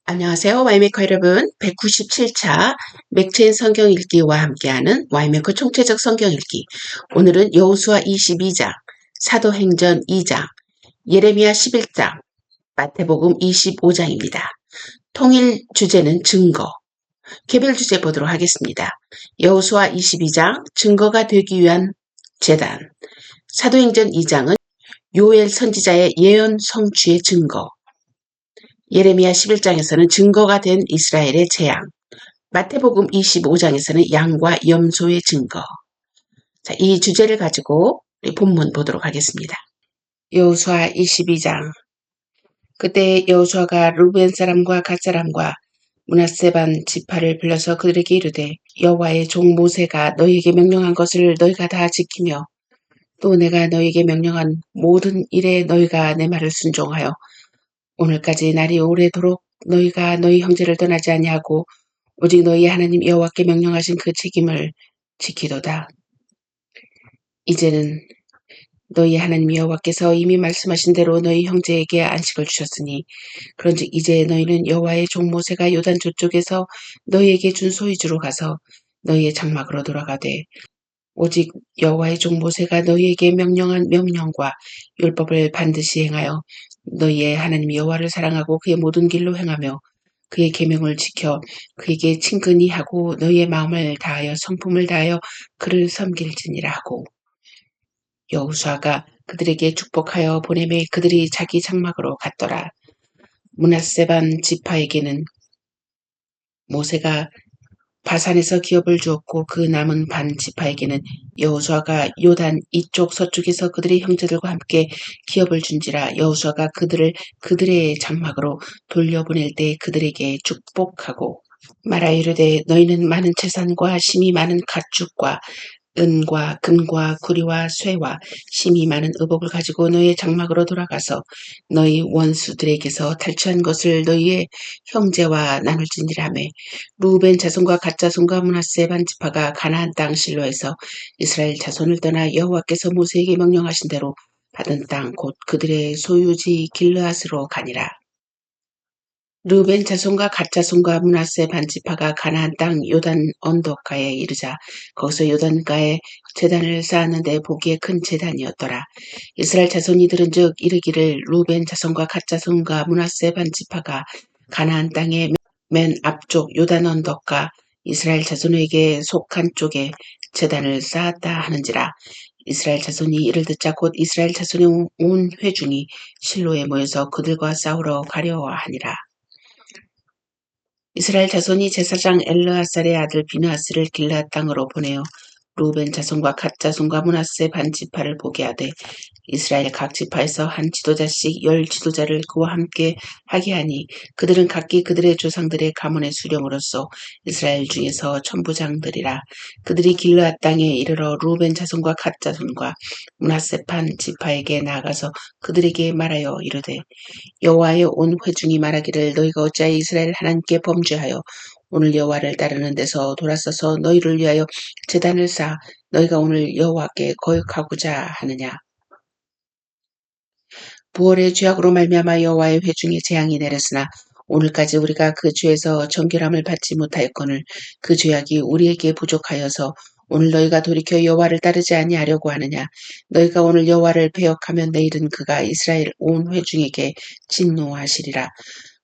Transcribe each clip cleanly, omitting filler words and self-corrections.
안녕하세요. 와이메커 여러분. 197차 맥체인 성경 읽기와 함께하는 와이메커 총체적 성경 읽기. 오늘은 여호수아 22장, 사도행전 2장, 예레미야 11장, 마태복음 25장입니다. 통일 주제는 증거. 개별 주제 보도록 하겠습니다. 여호수아 22장, 증거가 되기 위한 제단. 사도행전 2장은 요엘 선지자의 예언 성취의 증거. 예레미야 11장에서는 증거가 된 이스라엘의 재앙, 마태복음 25장에서는 양과 염소의 증거. 자, 이 주제를 가지고 우리 본문 보도록 하겠습니다. 여호수아 22장. 그때 여호수아가 루벤 사람과 갓 사람과 므낫세 반 지파를 불러서 그들에게 이르되 여호와의 종 모세가 너희에게 명령한 것을 너희가 다 지키며 또 내가 너희에게 명령한 모든 일에 너희가 내 말을 순종하여 오늘까지 날이 오래도록 너희가 너희 형제를 떠나지 아니하고 오직 너희 하나님 여호와께 명령하신 그 책임을 지키도다. 이제는 너희 하나님 여호와께서 이미 말씀하신 대로 너희 형제에게 안식을 주셨으니 그런즉 이제 너희는 여호와의 종 모세가 요단 저쪽에서 너희에게 준 소유주로 가서 너희의 장막으로 돌아가되 오직 여호와의 종 모세가 너희에게 명령한 명령과 율법을 반드시 행하여 너희의 하나님 여호와를 사랑하고 그의 모든 길로 행하며 그의 계명을 지켜 그에게 친근히 하고 너희의 마음을 다하여 성품을 다하여 그를 섬길지니라 하고 여호수아가 그들에게 축복하여 보내매 그들이 자기 장막으로 갔더라. 므낫세 반 지파에게는 모세가 바산에서 기업을 주었고 그 남은 반 지파에게는 여호수아가 요단 이쪽 서쪽에서 그들의 형제들과 함께 기업을 준지라. 여호수아가 그들을 그들의 장막으로 돌려보낼 때 그들에게 축복하고 말하 이르되 너희는 많은 재산과 심이 많은 가축과 은과 금과 구리와 쇠와 심이 많은 의복을 가지고 너희의 장막으로 돌아가서 너희 원수들에게서 탈취한 것을 너희의 형제와 나눌지니라 하며 루벤 자손과 갓 자손과 므낫세 반 지파가 가나안 땅 실로에서 이스라엘 자손을 떠나 여호와께서 모세에게 명령하신 대로 받은 땅 곧 그들의 소유지 길르앗으로 가니라. 르벤 자손과 갓 자손과 므낫세 반 지파가 가나안 땅 요단 언덕가에 이르자 거기서 요단가에 제단을 쌓았는데 보기에 큰 제단이었더라. 이스라엘 자손이 들은즉 이르기를 르벤 자손과 갓 자손과 므낫세 반 지파가 가나안 땅의 맨 앞쪽 요단 언덕가 이스라엘 자손에게 속한 쪽에 제단을 쌓았다 하는지라. 이스라엘 자손이 이를 듣자 곧 이스라엘 자손의 온 회중이 실로에 모여서 그들과 싸우러 가려하니라. 이스라엘 자손이 제사장 엘르아살의 아들 비느하스를 길르앗 땅으로 보내어 루벤 자손과 갓 자손과 므낫세 반 지파를 보게 하되 이스라엘 각 지파에서 한 지도자씩 10지도자를 그와 함께 하게 하니 그들은 각기 그들의 조상들의 가문의 수령으로서 이스라엘 중에서 천부장들이라. 그들이 길르앗 땅에 이르러 루벤 자손과 갓 자손과 므낫세 반 지파에게 나아가서 그들에게 말하여 이르되 여호와의 온 회중이 말하기를 너희가 어찌하여 이스라엘 하나님께 범죄하여 오늘 여호와를 따르는 데서 돌아서서 너희를 위하여 제단을 쌓아 너희가 오늘 여호와께 거역하고자 하느냐. 부월의 죄악으로 말미암아 여호와의 회중에 재앙이 내렸으나 오늘까지 우리가 그 죄에서 정결함을 받지 못하였거늘 그 죄악이 우리에게 부족하여서 오늘 너희가 돌이켜 여호와를 따르지 아니하려고 하느냐. 너희가 오늘 여호와를 배역하면 내일은 그가 이스라엘 온 회중에게 진노하시리라.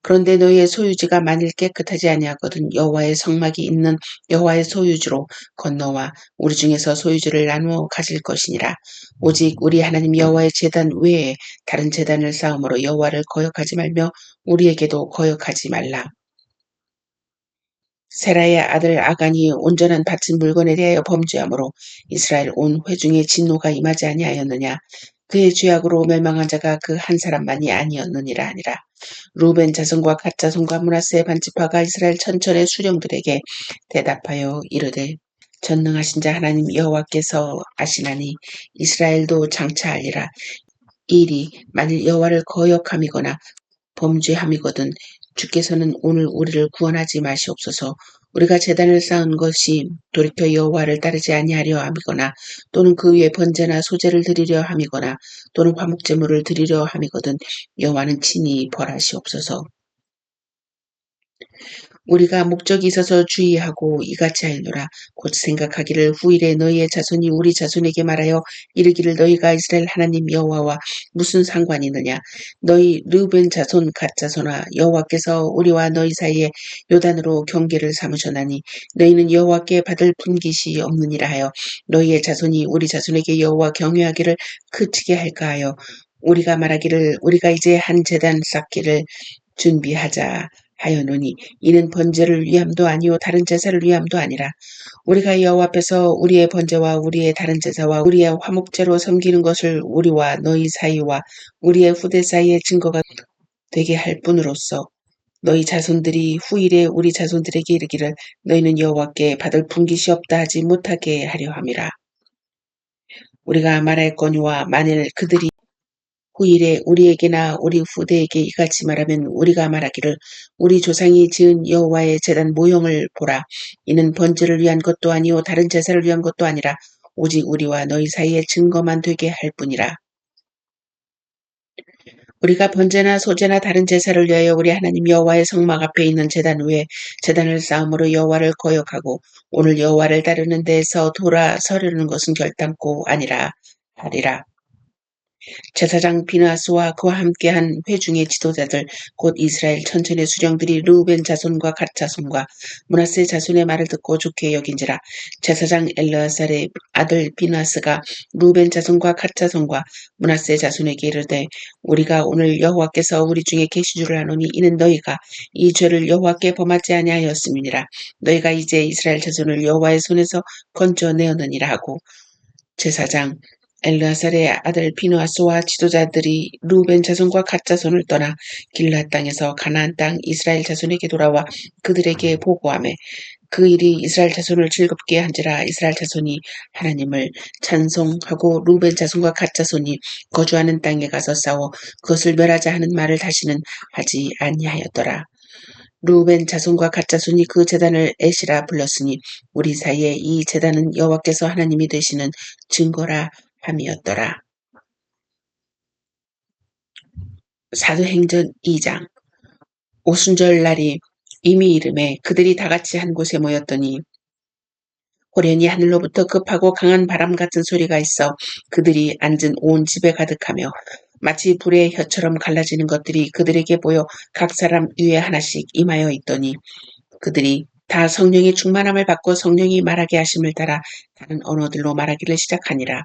그런데 너희의 소유지가 만일 깨끗하지 아니하거든 여호와의 성막이 있는 여호와의 소유지로 건너와 우리 중에서 소유지를 나누어 가질 것이니라. 오직 우리 하나님 여호와의 제단 외에 다른 제단을 쌓음으로 여호와를 거역하지 말며 우리에게도 거역하지 말라. 세라의 아들 아간이 온전한 바친 물건에 대하여 범죄함으로 이스라엘 온 회중의 진노가 임하지 아니하였느냐. 그의 죄악으로 멸망한 자가 그 한 사람만이 아니었느니라 하니라. 루벤 자손과 갓 자손과 므낫세 반 지파가 이스라엘 천천의 수령들에게 대답하여 이르되 전능하신 자 하나님 여호와께서 아시나니 이스라엘도 장차하리라. 이 일이 만일 여호와를 거역함이거나 범죄함이거든 주께서는 오늘 우리를 구원하지 마시옵소서. 우리가 제단을 쌓은 것이 돌이켜 여호와를 따르지 아니하려 함이거나 또는 그 위에 번제나 소제를 드리려 함이거나 또는 화목제물을 드리려 함이거든 여호와는 친히 벌하시옵소서. 우리가 목적이 있어서 주의하고 이같이 하였노라. 곧 생각하기를 후일에 너희의 자손이 우리 자손에게 말하여 이르기를 너희가 이스라엘 하나님 여호와와 무슨 상관이 있느냐. 너희 르벤 자손 갓 자손아, 여호와께서 우리와 너희 사이에 요단으로 경계를 삼으셨나니 너희는 여호와께 받을 분깃이 없느니라 하여 너희의 자손이 우리 자손에게 여호와 경외하기를 그치게 할까 하여 우리가 말하기를 우리가 이제 한 제단 쌓기를 준비하자 하였노니 이는 번제를 위함도 아니요 다른 제사를 위함도 아니라 우리가 여호와 앞에서 우리의 번제와 우리의 다른 제사와 우리의 화목제로 섬기는 것을 우리와 너희 사이와 우리의 후대 사이의 증거가 되게 할 뿐으로써 너희 자손들이 후일에 우리 자손들에게 이르기를 너희는 여호와께 받을 분깃이 없다 하지 못하게 하려 함이라. 우리가 말할거니와 만일 그들이 후일에 우리에게나 우리 후대에게 이같이 말하면 우리가 말하기를 우리 조상이 지은 여호와의 제단 모형을 보라. 이는 번제를 위한 것도 아니요 다른 제사를 위한 것도 아니라 오직 우리와 너희 사이의 증거만 되게 할 뿐이라. 우리가 번제나 소제나 다른 제사를 위하여 우리 하나님 여호와의 성막 앞에 있는 제단 위에 제단을 쌓음으로 여호와를 거역하고 오늘 여호와를 따르는 데에서 돌아서려는 것은 결단코 아니라 하리라. 제사장 비나스와 그와 함께한 회중의 지도자들 곧 이스라엘 천천의 수령들이 르우벤 자손과 갓 자손과 므낫세 자손의 말을 듣고 좋게 여긴지라. 제사장 엘르아살의 아들 비나스가 르우벤 자손과 갓 자손과 므낫세 자손에게 이르되 우리가 오늘 여호와께서 우리 중에 계신 줄을 아노니 이는 너희가 이 죄를 여호와께 범하지 아니하였음이니라. 너희가 이제 이스라엘 자손을 여호와의 손에서 건져내었느니라 하고 제사장 엘르아살의 아들 비누아스와 지도자들이 루벤 자손과 갓 자손을 떠나 길앗 땅에서 가나안 땅 이스라엘 자손에게 돌아와 그들에게 보고하매 그 일이 이스라엘 자손을 즐겁게 한지라. 이스라엘 자손이 하나님을 찬송하고 루벤 자손과 갓 자손이 거주하는 땅에 가서 싸워 그것을 멸하자 하는 말을 다시는 하지 아니하였더라. 루벤 자손과 갓 자손이 그 제단을 에시라 불렀으니 우리 사이에 이 제단은 여호와께서 하나님이 되시는 증거라 함이었더라. 사도행전 2장. 오순절 날이 이미 이름에 그들이 다같이 한 곳에 모였더니 호련히 하늘로부터 급하고 강한 바람 같은 소리가 있어 그들이 앉은 온 집에 가득하며 마치 불의 혀처럼 갈라지는 것들이 그들에게 보여 각 사람 위에 하나씩 임하여 있더니 그들이 다 성령의 충만함을 받고 성령이 말하게 하심을 따라 다른 언어들로 말하기를 시작하니라.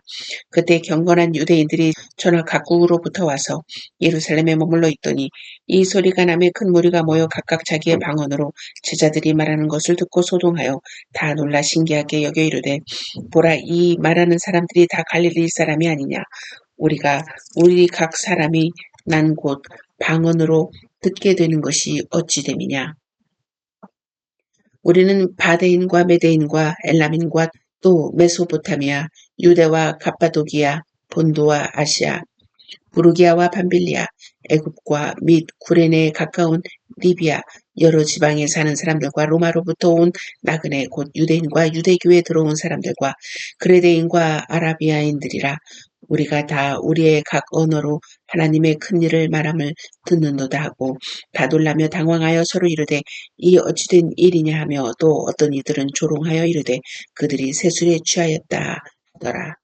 그때 경건한 유대인들이 전하 각국으로부터 와서 예루살렘에 머물러 있더니 이 소리가 나매 큰 무리가 모여 각각 자기의 방언으로 제자들이 말하는 것을 듣고 소동하여 다 놀라 신기하게 여겨 이르되 보라, 이 말하는 사람들이 다 갈릴리 사람이 아니냐. 우리가 우리 각 사람이 난 곳 방언으로 듣게 되는 것이 어찌 됨이냐. 우리는 바데인과 메데인과 엘람인과 또 메소포타미아, 유대와 갑바도기아, 본도와 아시아, 부르기아와 밤빌리아, 애굽과 및 구레네에 가까운 리비아, 여러 지방에 사는 사람들과 로마로부터 온 나그네 곧 유대인과 유대교에 들어온 사람들과 그레데인과 아라비아인들이라. 우리가 다 우리의 각 언어로 하나님의 큰 일을 말함을 듣는도다 하고 다 놀라며 당황하여 서로 이르되 이 어찌된 일이냐 하며 또 어떤 이들은 조롱하여 이르되 그들이 세술에 취하였다 하더라.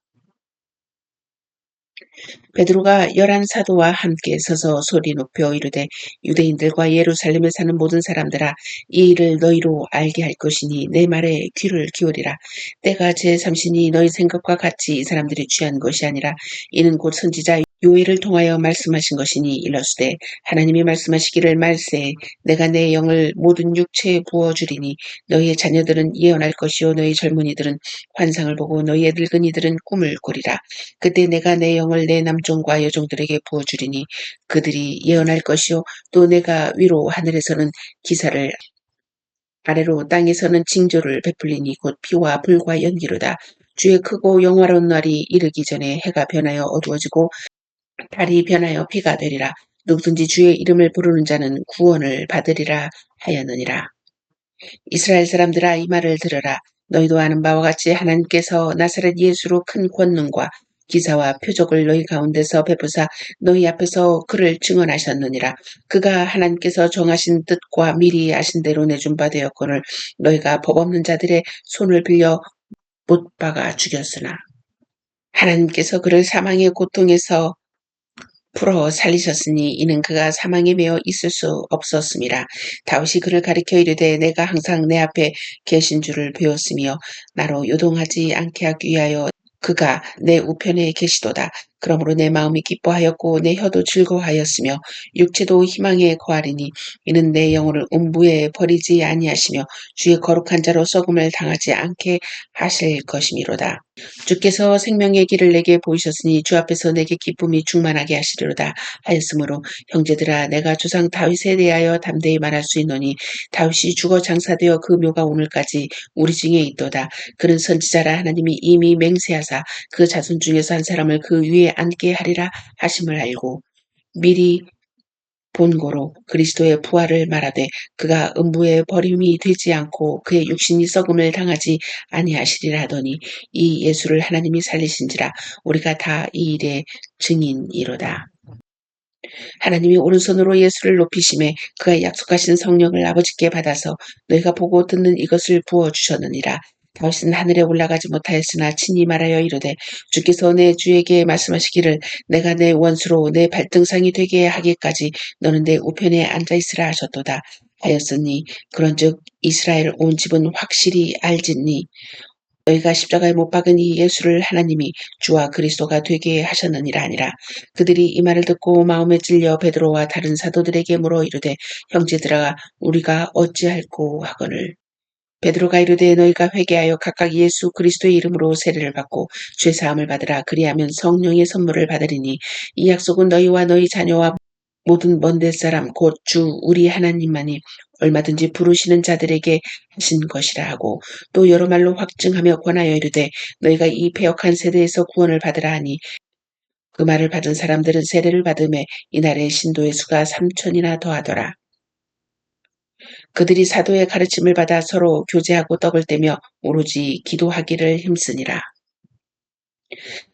베드로가 11사도와 함께 서서 소리 높여 이르되 유대인들과 예루살렘에 사는 모든 사람들아, 이 일을 너희로 알게 할 것이니 내 말에 귀를 기울이라. 때가 제3신이 너희 생각과 같이 이 사람들이 취한 것이 아니라 이는 곧 선지자 요엘을 통하여 말씀하신 것이니 일러스되 하나님이 말씀하시기를 말세 내가 내 영을 모든 육체에 부어주리니 너희의 자녀들은 예언할 것이요 너희 젊은이들은 환상을 보고 너희의 늙은이들은 꿈을 꾸리라. 그때 내가 내 영을 내 남종과 여종들에게 부어주리니 그들이 예언할 것이요 또 내가 위로 하늘에서는 기사를 아래로 땅에서는 징조를 베풀리니 곧 피와 불과 연기로다. 주의 크고 영화로운 날이 이르기 전에 해가 변하여 어두워지고 달이 변하여 피가 되리라. 누구든지 주의 이름을 부르는 자는 구원을 받으리라 하였느니라. 이스라엘 사람들아, 이 말을 들으라. 너희도 아는 바와 같이 하나님께서 나사렛 예수로 큰 권능과 기사와 표적을 너희 가운데서 베푸사 너희 앞에서 그를 증언하셨느니라. 그가 하나님께서 정하신 뜻과 미리 아신 대로 내준 바 되었거늘 너희가 법 없는 자들의 손을 빌려 못 박아 죽였으나 하나님께서 그를 사망의 고통에서 풀어 살리셨으니 이는 그가 사망에 매여 있을 수 없었음이라. 다윗이 그를 가리켜 이르되 내가 항상 내 앞에 계신 줄을 배웠으며 나로 요동하지 않게 하기 위하여 그가 내 우편에 계시도다. 그러므로 내 마음이 기뻐하였고 내 혀도 즐거워하였으며 육체도 희망에 거하리니 이는 내 영혼을 음부에 버리지 아니하시며 주의 거룩한 자로 썩음을 당하지 않게 하실 것이미로다. 주께서 생명의 길을 내게 보이셨으니 주 앞에서 내게 기쁨이 충만하게 하시리로다 하였으므로 형제들아 내가 조상 다윗에 대하여 담대히 말할 수 있노니 다윗이 죽어 장사되어 그 묘가 오늘까지 우리 중에 있도다. 그는 선지자라 하나님이 이미 맹세하사 그 자손 중에서 한 사람을 그 위에 앉게 하리라 하심을 알고 미리 본고로 그리스도의 부활을 말하되 그가 음부에 버림이 되지 않고 그의 육신이 썩음을 당하지 아니하시리라 하더니 이 예수를 하나님이 살리신지라 우리가 다 이 일의 증인이로다. 하나님이 오른손으로 예수를 높이심에 그가 약속하신 성령을 아버지께 받아서 너희가 보고 듣는 이것을 부어주셨느니라. 다윗은 하늘에 올라가지 못하였으나 친히 말하여 이르되 주께서 내 주에게 말씀하시기를 내가 내 원수로 내 발등상이 되게 하기까지 너는 내 우편에 앉아있으라 하셨도다 하였으니 그런즉 이스라엘 온 집은 확실히 알지니 너희가 십자가에 못 박은 이 예수를 하나님이 주와 그리스도가 되게 하셨느니라 하니라. 그들이 이 말을 듣고 마음에 찔려 베드로와 다른 사도들에게 물어 이르되 형제들아 우리가 어찌할꼬 하거늘 베드로가 이르되 너희가 회개하여 각각 예수 그리스도의 이름으로 세례를 받고 죄 사함을 받으라. 그리하면 성령의 선물을 받으리니 이 약속은 너희와 너희 자녀와 모든 먼 데사람 곧 주 우리 하나님만이 얼마든지 부르시는 자들에게 하신 것이라 하고 또 여러 말로 확증하며 권하여 이르되 너희가 이 패역한 세대에서 구원을 받으라 하니 그 말을 받은 사람들은 세례를 받음에 이날의 신도의 수가 3천이나 더하더라. 그들이 사도의 가르침을 받아 서로 교제하고 떡을 떼며 오로지 기도하기를 힘쓰니라.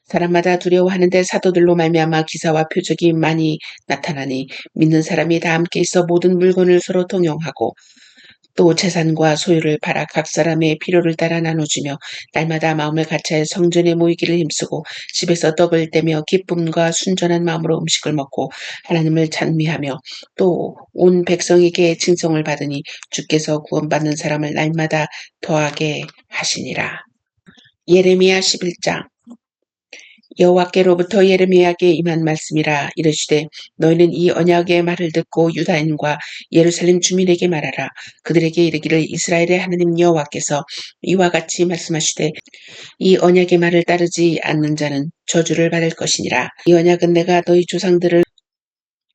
사람마다 두려워하는데 사도들로 말미암아 기사와 표적이 많이 나타나니 믿는 사람이 다 함께 있어 모든 물건을 서로 통용하고 또 재산과 소유를 팔아 각 사람의 필요를 따라 나눠주며 날마다 마음을 같이하여 성전에 모이기를 힘쓰고 집에서 떡을 떼며 기쁨과 순전한 마음으로 음식을 먹고 하나님을 찬미하며 또 온 백성에게 칭송을 받으니 주께서 구원받는 사람을 날마다 더하게 하시니라. 예레미야 11장 여호와께로부터 예레미야에게 임한 말씀이라. 이르시되 너희는 이 언약의 말을 듣고 유다인과 예루살렘 주민에게 말하라. 그들에게 이르기를 이스라엘의 하나님 여호와께서 이와 같이 말씀하시되 이 언약의 말을 따르지 않는 자는 저주를 받을 것이니라. 이 언약은 내가 너희 조상들을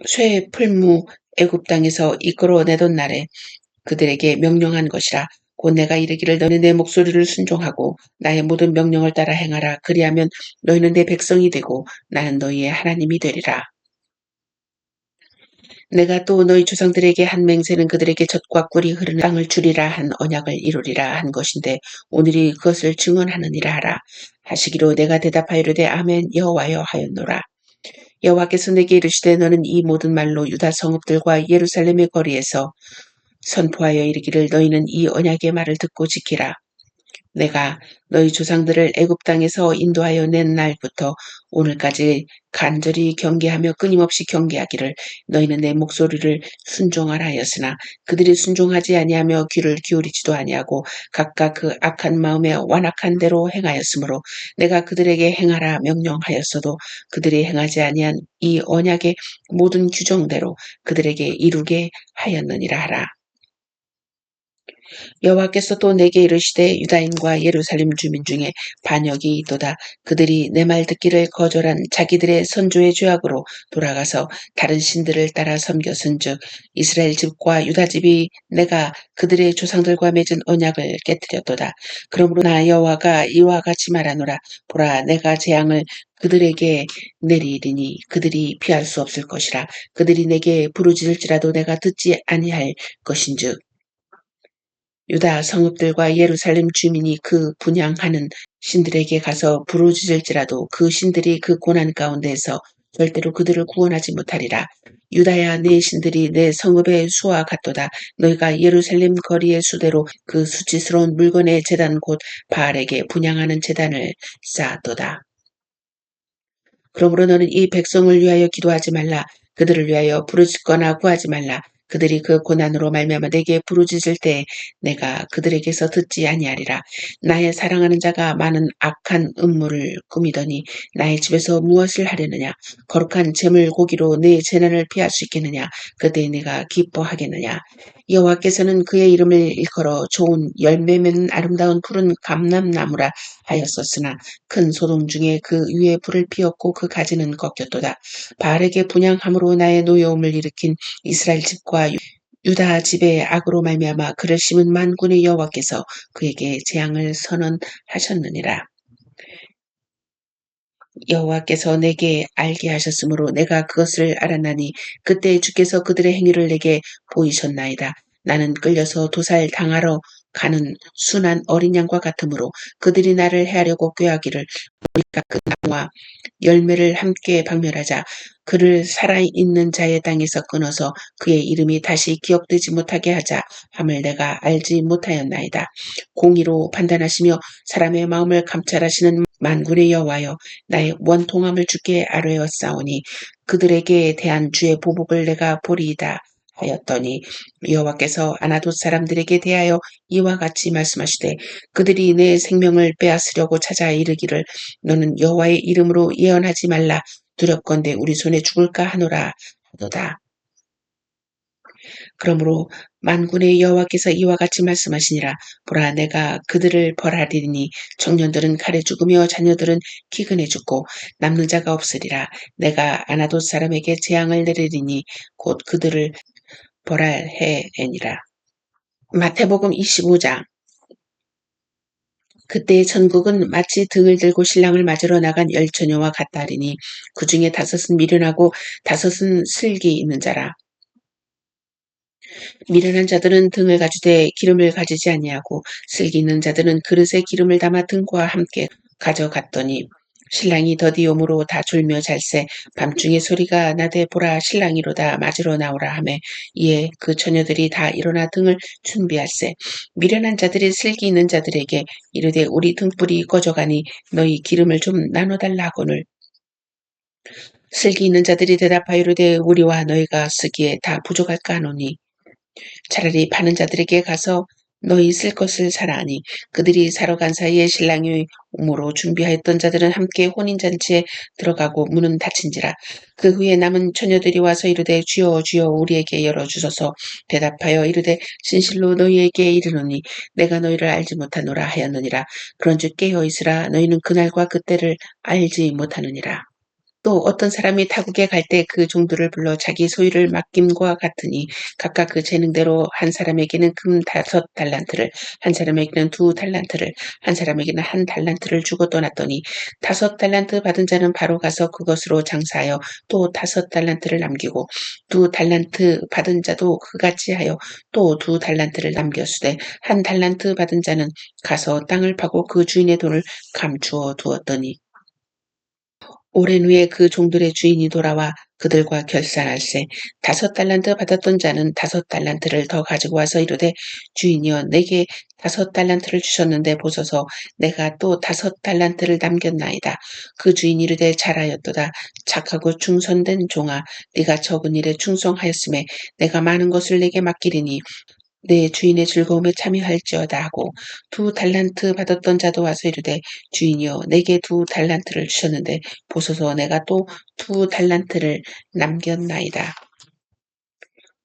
쇠 풀무 애굽 땅에서 이끌어내던 날에 그들에게 명령한 것이라. 곧 내가 이르기를 너는 내 목소리를 순종하고 나의 모든 명령을 따라 행하라. 그리하면 너희는 내 백성이 되고 나는 너희의 하나님이 되리라. 내가 또 너희 조상들에게 한 맹세는 그들에게 젖과 꿀이 흐르는 땅을 주리라 한 언약을 이루리라 한 것인데 오늘이 그것을 증언하느니라 하라. 하시기로 내가 대답하이르되 아멘 여호와여 하였노라. 여호와께서 내게 이르시되 너는 이 모든 말로 유다 성읍들과 예루살렘의 거리에서 선포하여 이르기를 너희는 이 언약의 말을 듣고 지키라. 내가 너희 조상들을 애굽 땅에서 인도하여 낸 날부터 오늘까지 간절히 경계하며 끊임없이 경계하기를 너희는 내 목소리를 순종하라 하였으나 그들이 순종하지 아니하며 귀를 기울이지도 아니하고 각각 그 악한 마음에 완악한 대로 행하였으므로 내가 그들에게 행하라 명령하였어도 그들이 행하지 아니한 이 언약의 모든 규정대로 그들에게 이루게 하였느니라 하라. 여호와께서 또 내게 이르시되 유다인과 예루살렘 주민 중에 반역이 있도다. 그들이 내 말 듣기를 거절한 자기들의 선조의 죄악으로 돌아가서 다른 신들을 따라 섬겼은즉 이스라엘 집과 유다 집이 내가 그들의 조상들과 맺은 언약을 깨뜨렸도다. 그러므로 나 여호와가 이와 같이 말하노라. 보라 내가 재앙을 그들에게 내리리니 그들이 피할 수 없을 것이라. 그들이 내게 부르짖을지라도 내가 듣지 아니할 것인즉 유다 성읍들과 예루살렘 주민이 그 분향하는 신들에게 가서 부르짖을지라도 그 신들이 그 고난 가운데에서 절대로 그들을 구원하지 못하리라. 유다야, 내 신들이 내 성읍의 수와 같도다. 너희가 예루살렘 거리의 수대로 그 수치스러운 물건의 제단 곧 바알에게 분향하는 제단을 쌓았도다. 그러므로 너는 이 백성을 위하여 기도하지 말라. 그들을 위하여 부르짖거나 구하지 말라. 그들이 그 고난으로 말미암아 내게 부르짖을 때 내가 그들에게서 듣지 아니하리라. 나의 사랑하는 자가 많은 악한 음모를 꾸미더니 나의 집에서 무엇을 하려느냐. 거룩한 제물 고기로 내 재난을 피할 수 있겠느냐. 그때 내가 기뻐하겠느냐. 여호와께서는 그의 이름을 일컬어 좋은 열매 맺는 아름다운 푸른 감람나무라 하였었으나 큰 소동 중에 그 위에 불을 피웠고 그 가지는 꺾였도다. 바알에게 분향함으로 나의 노여움을 일으킨 이스라엘 집과 유다 집의 악으로 말미암아 그를 심은 만군의 여호와께서 그에게 재앙을 선언하셨느니라. 여호와께서 내게 알게 하셨으므로 내가 그것을 알았나니 그때 주께서 그들의 행위를 내게 보이셨나이다. 나는 끌려서 도살 당하러 가는 순한 어린 양과 같으므로 그들이 나를 해하려고 꾀하기를 우리가 그 나무와 열매를 함께 박멸하자. 그를 살아있는 자의 땅에서 끊어서 그의 이름이 다시 기억되지 못하게 하자 함을 내가 알지 못하였나이다. 공의로 판단하시며 사람의 마음을 감찰하시는 만군의 여호와여, 나의 원통함을 주께 아뢰었사오니 그들에게 대한 주의 보복을 내가 보리이다 하였더니 여호와께서 아나돗 사람들에게 대하여 이와 같이 말씀하시되 그들이 내 생명을 빼앗으려고 찾아 이르기를 너는 여호와의 이름으로 예언하지 말라. 두렵건대 우리 손에 죽을까 하노라 하도다. 그러므로 만군의 여호와께서 이와 같이 말씀하시니라. 보라, 내가 그들을 벌하리니 청년들은 칼에 죽으며 자녀들은 기근에 죽고 남는 자가 없으리라. 내가 아나돗 사람에게 재앙을 내리리니 곧 그들을 벌할 해니라. 마태복음 25장. 그때 천국은 마치 등을 들고 신랑을 맞으러 나간 열처녀와 같다리니 그 중에 다섯은 미련하고 다섯은 슬기 있는 자라. 미련한 자들은 등을 가지되 기름을 가지지 아니하고 슬기 있는 자들은 그릇에 기름을 담아 등과 함께 가져갔더니 신랑이 더디 오므로 다 졸며 잘새 밤중에 소리가 나되 보라 신랑이로다 맞으러 나오라 하매 이에 그 처녀들이 다 일어나 등을 준비할세. 미련한 자들이 슬기 있는 자들에게 이르되 우리 등불이 꺼져가니 너희 기름을 좀 나눠달라 하거늘 슬기 있는 자들이 대답하여 이르되 우리와 너희가 쓰기에 다 부족할까 하노니 차라리 파는 자들에게 가서 너희 쓸 것을 사라 하니 그들이 사러 간 사이에 신랑이 오므로 준비하였던 자들은 함께 혼인잔치에 들어가고 문은 닫힌지라. 그 후에 남은 처녀들이 와서 이르되 주여 주여 우리에게 열어주소서. 대답하여 이르되 진실로 너희에게 이르노니 내가 너희를 알지 못하노라 하였느니라. 그런즉 깨어있으라. 너희는 그날과 그때를 알지 못하느니라. 또 어떤 사람이 타국에 갈 때 그 종들을 불러 자기 소유를 맡김과 같으니 각각 그 재능대로 한 사람에게는 금 5달란트를 한 사람에게는 2달란트를 한 사람에게는 1달란트를 주고 떠났더니 5달란트 받은 자는 바로 가서 그것으로 장사하여 또 5달란트를 남기고 2달란트 받은 자도 그같이 하여 또 2달란트를 남겼으되 1달란트 받은 자는 가서 땅을 파고 그 주인의 돈을 감추어 두었더니 오랜 후에 그 종들의 주인이 돌아와 그들과 결산할세. 5달란트 받았던 자는 5달란트를 더 가지고 와서 이르되 주인이여 내게 5달란트를 주셨는데 보소서 내가 또 5달란트를 남겼나이다. 그 주인이 이르되 잘하였도다. 착하고 충성된 종아 네가 적은 일에 충성하였음에 내가 많은 것을 내게 맡기리니 내 주인의 즐거움에 참여할지어다 하고 2달란트 받았던 자도 와서 이르되 주인이여 내게 2달란트를 주셨는데 보소서 내가 또 2달란트를 남겼나이다.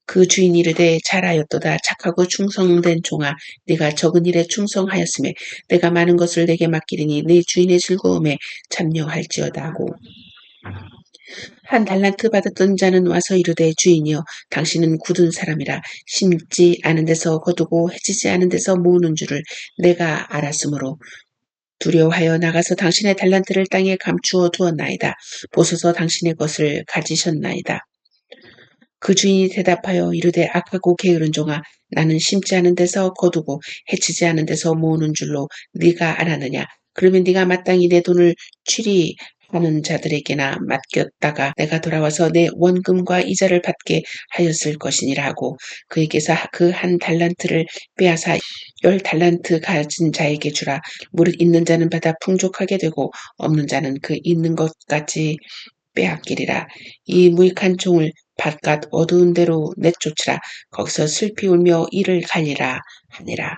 그 주인이 이르되 잘하였도다. 착하고 충성된 종아 네가 적은 일에 충성하였음에 내가 많은 것을 내게 맡기리니 내 주인의 즐거움에 참여할지어다 하고 1달란트 받았던 자는 와서 이르되 주인이여 당신은 굳은 사람이라 심지 않은 데서 거두고 해치지 않은 데서 모으는 줄을 내가 알았으므로 두려워하여 나가서 당신의 달란트를 땅에 감추어 두었나이다. 보소서 당신의 것을 가지셨나이다. 그 주인이 대답하여 이르되 악하고 게으른 종아 나는 심지 않은 데서 거두고 해치지 않은 데서 모으는 줄로 네가 알았느냐. 그러면 네가 마땅히 내 돈을 취리하는 자들에게나 맡겼다가 내가 돌아와서 내 원금과 이자를 받게 하였을 것이니라 하고 그에게서 그 한 달란트를 빼앗아 10달란트 가진 자에게 주라. 무릇 있는 자는 받아 풍족하게 되고 없는 자는 그 있는 것까지 빼앗기리라. 이 무익한 종을 바깥 어두운 데로 내쫓으라. 거기서 슬피 울며 이를 갈리라 하니라.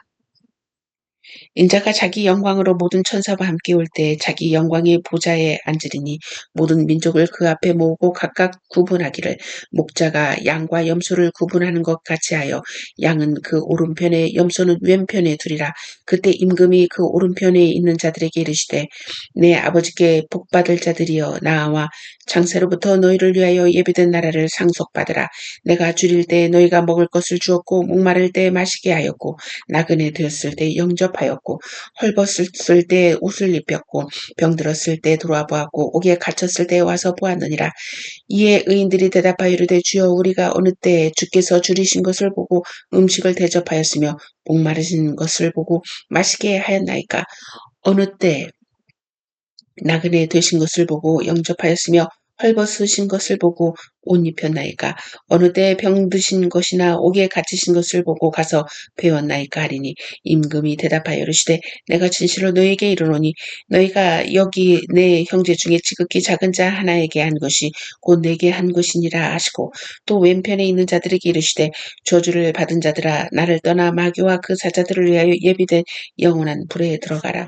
인자가 자기 영광으로 모든 천사와 함께 올 때 자기 영광의 보좌에 앉으리니 모든 민족을 그 앞에 모으고 각각 구분하기를 목자가 양과 염소를 구분하는 것 같이 하여 양은 그 오른편에 염소는 왼편에 두리라. 그때 임금이 그 오른편에 있는 자들에게 이르시되 내 아버지께 복받을 자들이여 나와 창세로부터 너희를 위하여 예비된 나라를 상속받으라. 내가 줄일 때 너희가 먹을 것을 주었고 목마를 때 마시게 하였고 나그네 되었을 때 영접하였고 헐벗었을 때 옷을 입혔고 병들었을 때 돌아 보았고 옥에 갇혔을 때 와서 보았느니라. 이에 의인들이 대답하여 이르되 주여 우리가 어느 때에 주께서 줄이신 것을 보고 음식을 대접하였으며 목마르신 것을 보고 마시게 하였나이까. 어느 때 나그네 되신 것을 보고 영접하였으며 헐벗으신 것을 보고 옷 입혔나이까. 어느 때 병드신 것이나 옥에 갇히신 것을 보고 가서 배웠나이까 하리니 임금이 대답하여 이르시되 내가 진실로 너희에게 이르노니 너희가 여기 내 형제 중에 지극히 작은 자 하나에게 한 것이 곧 내게 한 것이니라 하시고 또 왼편에 있는 자들에게 이르시되 저주를 받은 자들아 나를 떠나 마귀와 그 사자들을 위하여 예비된 영원한 불에 들어가라.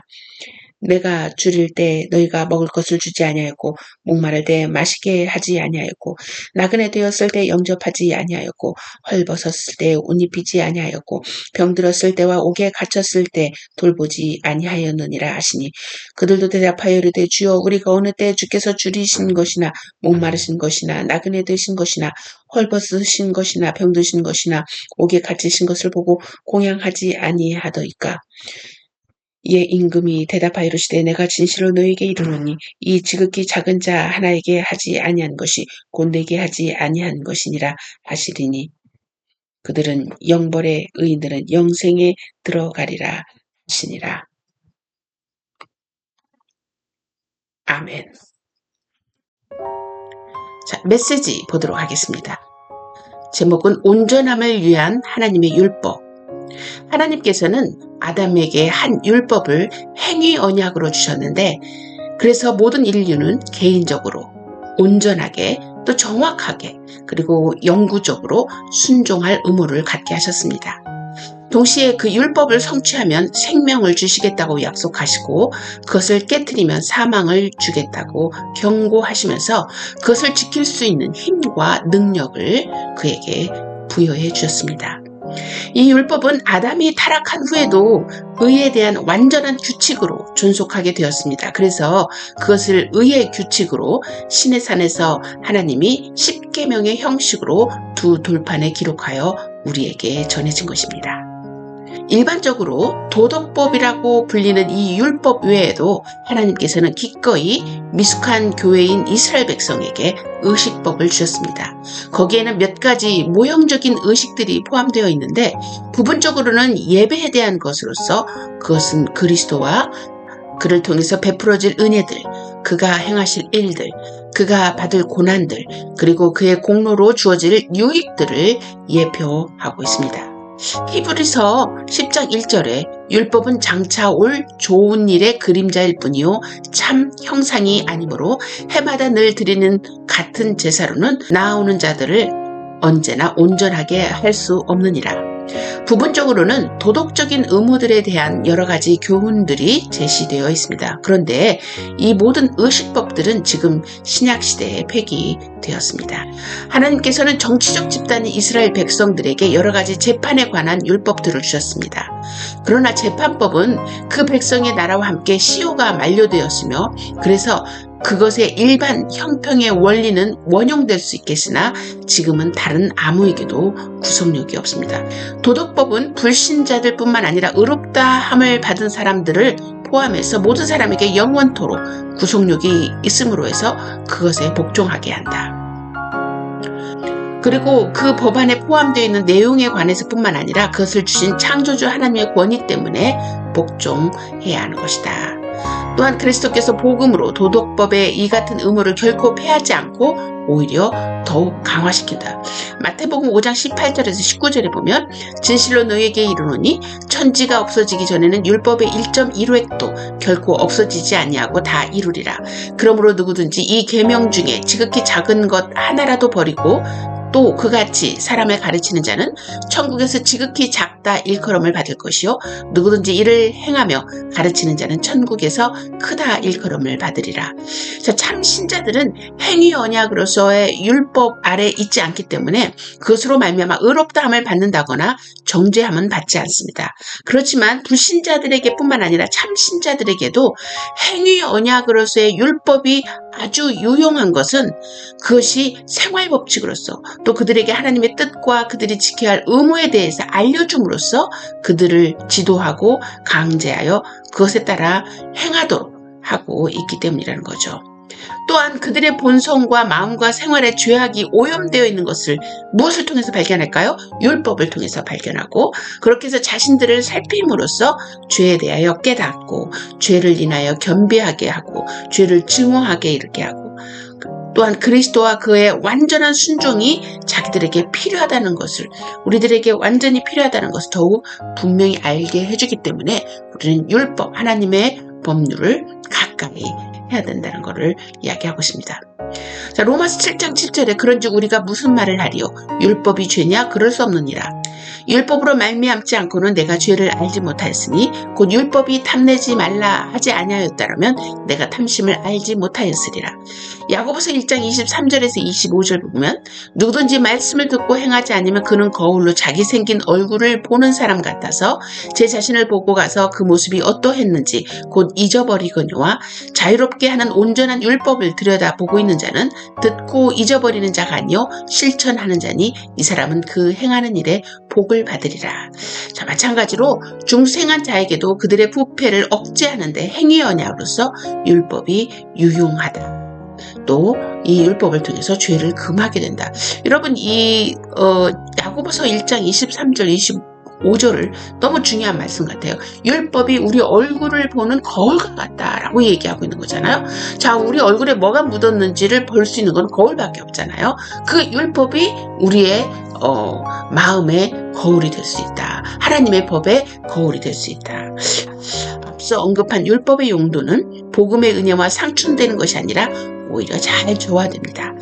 내가 줄일 때 너희가 먹을 것을 주지 아니하였고 목마를 때 마시게 하지 아니하였고 나그네 되었을 때 영접하지 아니하였고 헐벗었을 때 옷 입히지 아니하였고 병들었을 때와 옥에 갇혔을 때 돌보지 아니하였느니라 하시니 그들도 대답하여 이르되 주여 우리가 어느 때 주께서 줄이신 것이나 목마르신 것이나 나그네 되신 것이나 헐벗으신 것이나 병드신 것이나 옥에 갇히신 것을 보고 공양하지 아니하더이까. 이에 임금이 대답하여 이르시되 내가 진실로 너희에게 이르노니 이 지극히 작은 자 하나에게 하지 아니한 것이 곧 내게 하지 아니한 것이니라 하시리니 그들은 영벌에 의인들은 영생에 들어가리라 하시니라. 아멘. 자, 메시지 보도록 하겠습니다. 제목은 온전함을 위한 하나님의 율법. 하나님께서는 아담에게 한 율법을 행위 언약으로 주셨는데 그래서 모든 인류는 개인적으로 온전하게 또 정확하게 그리고 영구적으로 순종할 의무를 갖게 하셨습니다. 동시에 그 율법을 성취하면 생명을 주시겠다고 약속하시고 그것을 깨트리면 사망을 주겠다고 경고하시면서 그것을 지킬 수 있는 힘과 능력을 그에게 부여해 주셨습니다. 이 율법은 아담이 타락한 후에도 의에 대한 완전한 규칙으로 존속하게 되었습니다. 그래서 그것을 의의 규칙으로 시내산에서 하나님이 십계명의 형식으로 두 돌판에 기록하여 우리에게 전해진 것입니다. 일반적으로 도덕법이라고 불리는 이 율법 외에도 하나님께서는 기꺼이 미숙한 교회인 이스라엘 백성에게 의식법을 주셨습니다. 거기에는 몇 가지 모형적인 의식들이 포함되어 있는데 부분적으로는 예배에 대한 것으로서 그것은 그리스도와 그를 통해서 베풀어질 은혜들, 그가 행하실 일들, 그가 받을 고난들, 그리고 그의 공로로 주어질 유익들을 예표하고 있습니다. 히브리서 10장 1절에 율법은 장차 올 좋은 일의 그림자일 뿐이요 참 형상이 아니므로 해마다 늘 드리는 같은 제사로는 나아오는 자들을 언제나 온전하게 할 수 없느니라. 부분적으로는 도덕적인 의무들에 대한 여러 가지 교훈들이 제시되어 있습니다. 그런데 이 모든 의식법들은 지금 신약시대에 폐기되었습니다. 하나님께서는 정치적 집단인 이스라엘 백성들에게 여러 가지 재판에 관한 율법들을 주셨습니다. 그러나 재판법은 그 백성의 나라와 함께 시효가 만료되었으며 그래서 그것의 일반 형평의 원리는 원용될 수 있겠으나 지금은 다른 아무에게도 구속력이 없습니다. 도덕법은 불신자들 뿐만 아니라 의롭다 함을 받은 사람들을 포함해서 모든 사람에게 영원토록 구속력이 있음으로 해서 그것에 복종하게 한다. 그리고 그 법안에 포함되어 있는 내용에 관해서뿐만 아니라 그것을 주신 창조주 하나님의 권위 때문에 복종해야 하는 것이다. 또한 그리스도께서 복음으로 도덕법의 이 같은 의무를 결코 폐하지 않고 오히려 더욱 강화시킨다. 마태복음 5장 18절에서 19절에 보면 진실로 너희에게 이르노니 천지가 없어지기 전에는 율법의 1.1획도 결코 없어지지 아니하고 다 이루리라. 그러므로 누구든지 이 계명 중에 지극히 작은 것 하나라도 버리고 또 그같이 사람을 가르치는 자는 천국에서 지극히 작다 일컬음을 받을 것이요 누구든지 이를 행하며 가르치는 자는 천국에서 크다 일컬음을 받으리라. 참 신자들은 행위 언약으로서의 율법 아래 있지 않기 때문에 그것으로 말미암아 의롭다함을 받는다거나 정죄함은 받지 않습니다. 그렇지만 불신자들에게 뿐만 아니라 참 신자들에게도 행위 언약으로서의 율법이 아주 유용한 것은 그것이 생활법칙으로서 또 그들에게 하나님의 뜻과 그들이 지켜야 할 의무에 대해서 알려줌으로써 그들을 지도하고 강제하여 그것에 따라 행하도록 하고 있기 때문이라는 거죠. 또한 그들의 본성과 마음과 생활에 죄악이 오염되어 있는 것을 무엇을 통해서 발견할까요? 율법을 통해서 발견하고 그렇게 해서 자신들을 살핌으로써 죄에 대하여 깨닫고 죄를 인하여 겸비하게 하고 죄를 증오하게 이르게 하고 또한 그리스도와 그의 완전한 순종이 자기들에게 필요하다는 것을 우리들에게 완전히 필요하다는 것을 더욱 분명히 알게 해주기 때문에 우리는 율법 하나님의 법률을 가까이 해야 된다는 것을 이야기하고 있습니다. 자, 로마서 7장 7절에 그런즉 우리가 무슨 말을 하리요? 율법이 죄냐? 그럴 수 없느니라. 율법으로 말미암지 않고는 내가 죄를 알지 못하였으니 곧 율법이 탐내지 말라 하지 아니하였다라면 내가 탐심을 알지 못하였으리라. 야고보서 1장 23절에서 25절 보면 누구든지 말씀을 듣고 행하지 않으면 그는 거울로 자기 생긴 얼굴을 보는 사람 같아서 제 자신을 보고 가서 그 모습이 어떠했는지 곧 잊어버리거니와 자유롭게 하는 온전한 율법을 들여다보고 있는 자는 듣고 잊어버리는 자가 아니요 실천하는 자니 이 사람은 그 행하는 일에 복을 받으리라. 자, 마찬가지로 중생한 자에게도 그들의 부패를 억제하는데 행위 언약으로서 율법이 유용하다. 또 이 율법을 통해서 죄를 금하게 된다. 여러분 이 야고보서 1장 23절 25절을 너무 중요한 말씀 같아요. 율법이 우리 얼굴을 보는 거울과 같다라고 얘기하고 있는 거잖아요. 자, 우리 얼굴에 뭐가 묻었는지를 볼 수 있는 건 거울밖에 없잖아요. 그 율법이 우리의 마음의 거울이 될 수 있다. 하나님의 법의 거울이 될 수 있다. 앞서 언급한 율법의 용도는 복음의 은혜와 상충되는 것이 아니라 오히려 잘 조화됩니다.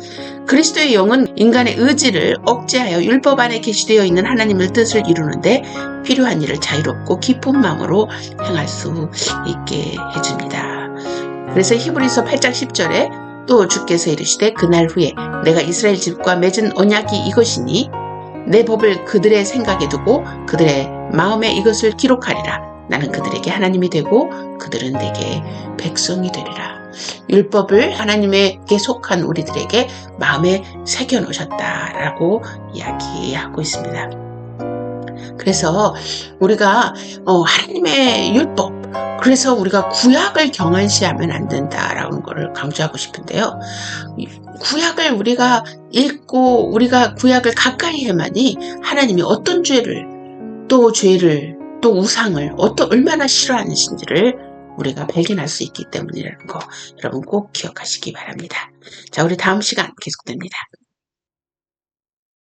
그리스도의 영은 인간의 의지를 억제하여 율법 안에 계시되어 있는 하나님의 뜻을 이루는데 필요한 일을 자유롭고 기쁜 마음으로 행할 수 있게 해줍니다. 그래서 히브리서 8장 10절에 또 주께서 이르시되 그날 후에 내가 이스라엘 집과 맺은 언약이 이것이니 내 법을 그들의 생각에 두고 그들의 마음에 이것을 기록하리라. 나는 그들에게 하나님이 되고 그들은 내게 백성이 되리라. 율법을 하나님에게 속한 우리들에게 마음에 새겨놓으셨다라고 이야기하고 있습니다. 그래서 우리가 하나님의 율법, 그래서 우리가 구약을 경한시하면 안 된다라는 것을 강조하고 싶은데요. 구약을 우리가 읽고 우리가 구약을 가까이 해만이 하나님이 어떤 죄를 또 우상을 얼마나 싫어하는지를 우리가 발견할 수 있기 때문이라는 거 여러분 꼭 기억하시기 바랍니다. 자, 우리 다음 시간 계속됩니다.